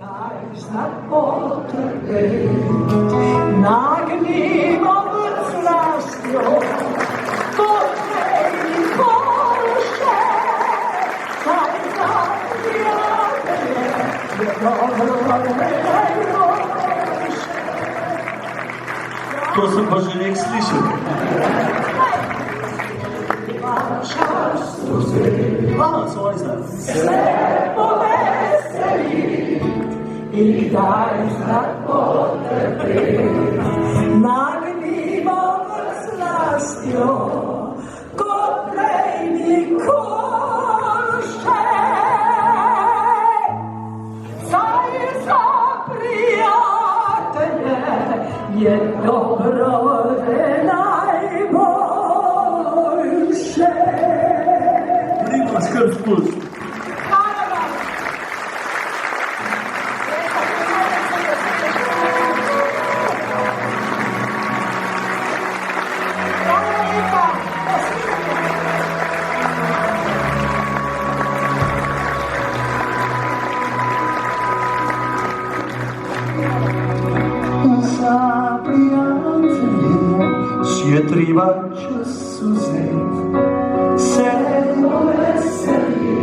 Znak potreby, nagnimo strastio, potrei Polsce, stai zapriate, To sem pa že nek slišal. Svoj znak. I daj znak potreby, nagnimo slastjo, kotlejni Kolšče. Saj za prijatelje je dobro najboljše. Prima skrb spust. Je treba času vzeti, se veseli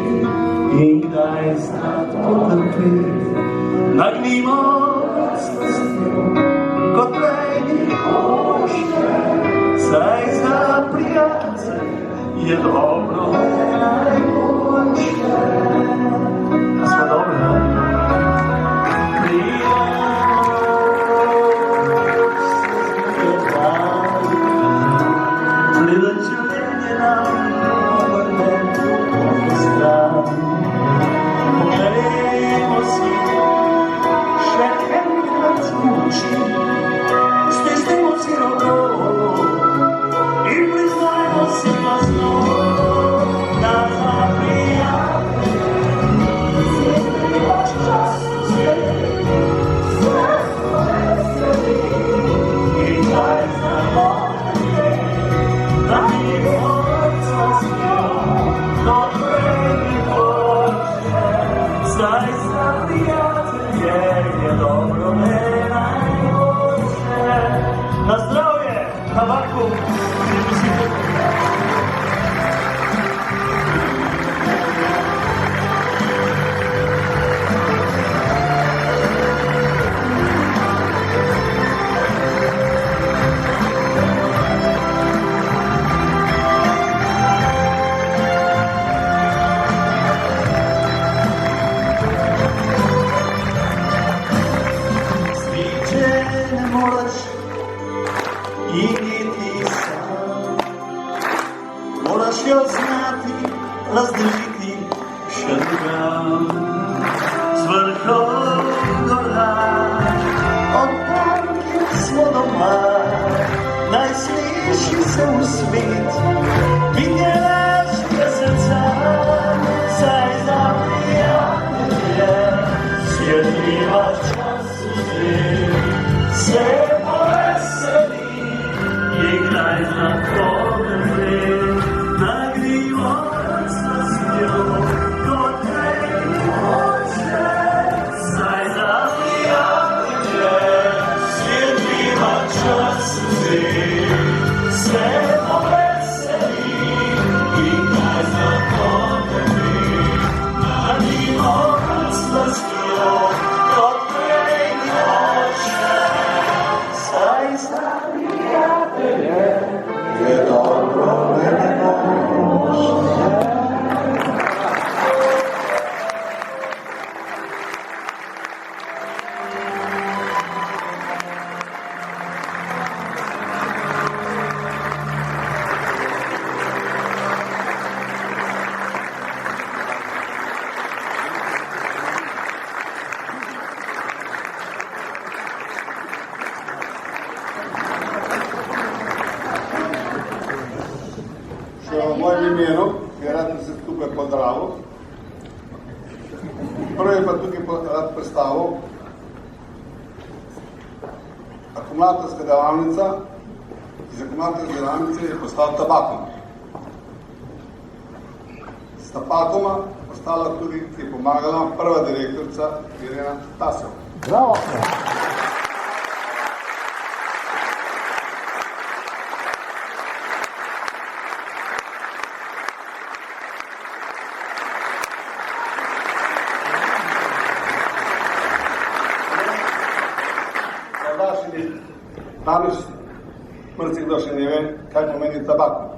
in kdaj znati potrpeti. Nagnimo slastjo, kot prejni Kolšče, saj za prijatelj je dobro najboljše. A smo dobro, ne? Na zdravje, na vaku. Moraš jo znati, razdeliti še drugam. Z vrhov gora, od tam, kjer smo doma, naj sliši se v svet, vinjelaške srca, saj za prijatelje svetliva času zdaj. Se poveseli, igraj znak potrebe. V mojem imenu bi rad se tukaj pozdravil. Prvi pa tukaj rad predstavil akumulatorska delavnica. Iz akumulatorske delavnice je postal tabakom. S tabakoma Ostala tudi je pomagala prva direktorica Irena Tasov. Bravo. Danes mrcikdo še ne ve, kaj pomeni tabak.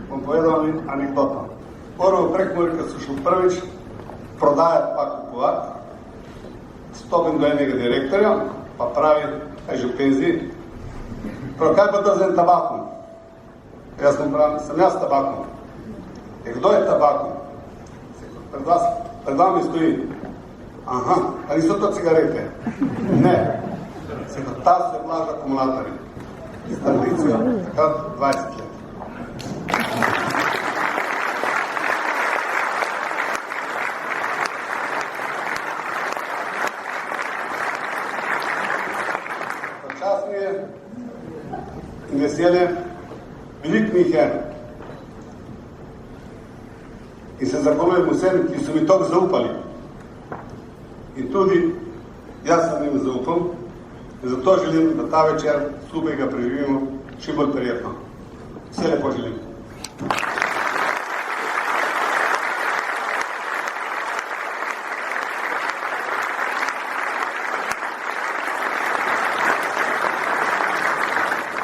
Bom povedal anekdoto. Prvo v Prekmurju, ko so šel prvič prodajati pa kupovati, stopim do enega direktorja, pa pravi, kaj že v penziji, prav, kaj pa to z en tabakom? Jaz sem pravil, sem jaz tabakom. Kdo je tabakom? Pred vami stoji. Aha, ali so to cigarete? Ne. Ta se vlaža akumulatorji. S tradicijo, takrat 20 let. Počasni je in veselje, veliko njih je. In se zahvaljujem vsem, ki so mi toliko zaupali. In tudi jaz sem jim zaupal. In zato želim, da ta večer skupaj ga preživimo čim bolj prijetno. Vse lepo želim.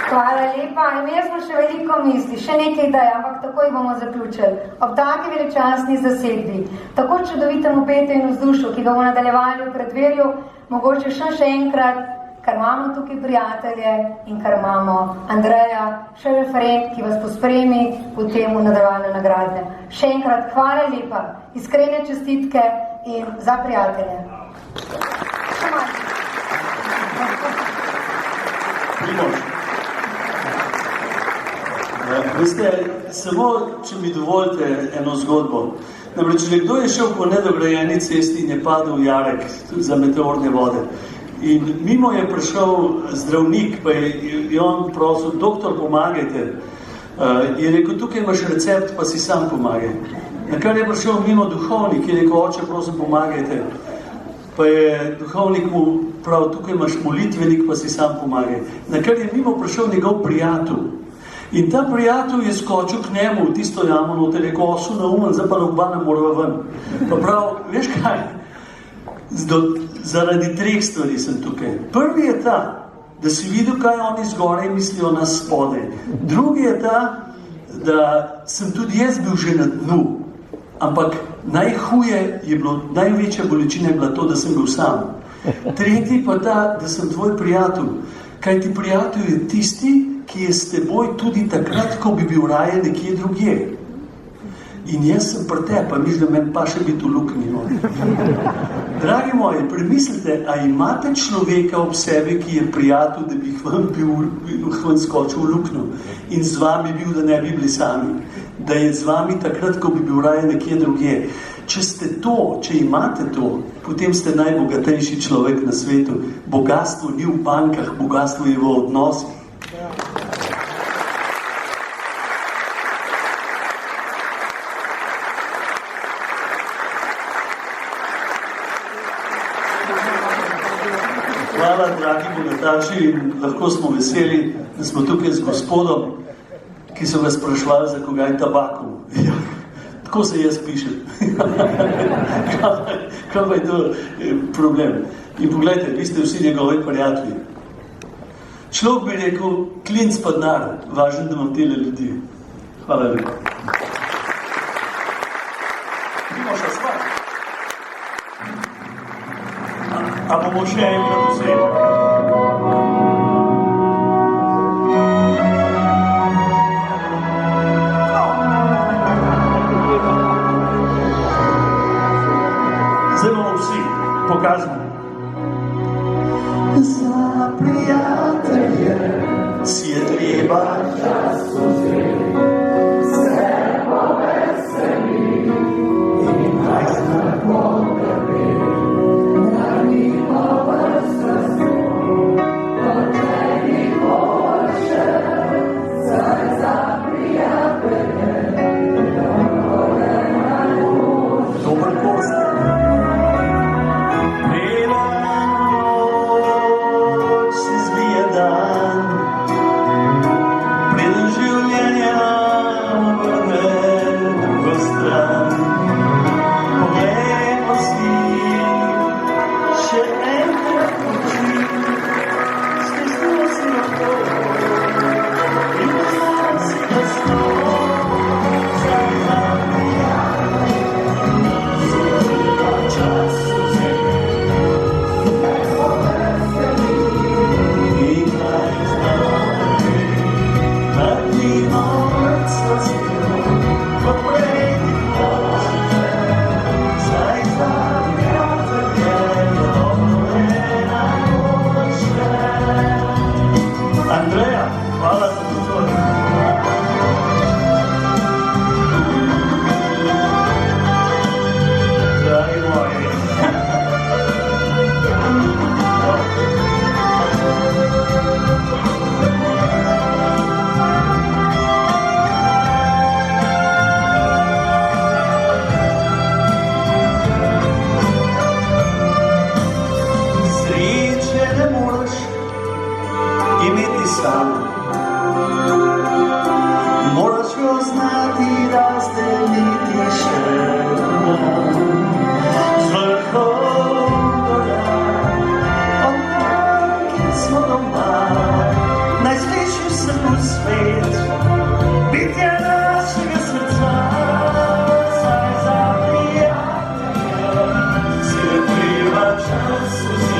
Hvala lepa. Imeli smo še veliko misli, še nekaj idej, ampak takoj bomo zaključili. Ob taki veličastni zasedbi, tako čudovitemu petju in vzdušju, ki ga bomo nadaljevali v predverju, mogoče še enkrat, ker imamo tukaj prijatelje in ker imamo Andreja, še referent, ki vas pospremi potem v nadaljevanje nagradne. Še enkrat hvala lepa, iskrene čestitke in za prijatelje. Še manj. Primož. Veste, samo, če mi dovolite eno zgodbo. Namreč, nekdo je šel po nedograjeni cesti in je padel v jarek za meteorne vode. In mimo je prišel zdravnik, pa je on prosil, doktor, pomagajte. Je rekel, tukaj imaš recept, pa si sam pomagaj. Na kar je prišel mimo duhovnik, je rekel, oče, prosim, pomagajte. Pa je duhovnik mu prav, tukaj imaš molitvenik, pa si sam pomagaj. Na kar je mimo prišel njegov prijatelj. In ta prijatelj je skočil k njemu v tisto jamo, noter je rekel, osu naumen, zdaj pa oba ne morava ven. Pa prav, veš kaj? Zaradi 3 stvari sem tukaj. Prvi je ta, da si videl, kaj oni zgoraj mislijo nas spodaj. Drugi je ta, da sem tudi jaz bil že na dnu. Ampak najhuje je bilo, največja bolečina je bila to, da sem bil sam. Tretji pa ta, da sem tvoj prijatelj. Kaj ti prijatelj je tisti, ki je s teboj tudi takrat, ko bi bil raje nekje drugje. In jaz sem pri te, pa miš, da meni pa še biti v luknji. Dragi moji, premislite, a imate človeka ob sebi, ki je prijatelj, da bi ven skočil v luknjo in z vami bil, da ne bi bili sami. Da je z vami takrat, ko bi bil raje nekje drugje. Če ste to, če imate to, potem ste najbogatejši človek na svetu. Bogatstvo ni v bankah, bogatstvo je v odnosih. Hvala, dragi bogataši, in lahko smo veseli, da smo tukaj z gospodom, ki so vas sprašvali, za koga je tabakom. Ja, tako se jaz pišem. Kaj pa je to problem? In pogledajte, vi ste vsi njegovi prijatelji. Človek bi rekel, klinc pa denar, važno, da imam tele ljudi. Hvala lepa. Imamo še stvar. A bomo še enkrat vzeli? Zdaj bomo vsi pokazali. Za prijatelje si je treba čas vzeti, se poveseli in najstar potrebe. Dobro si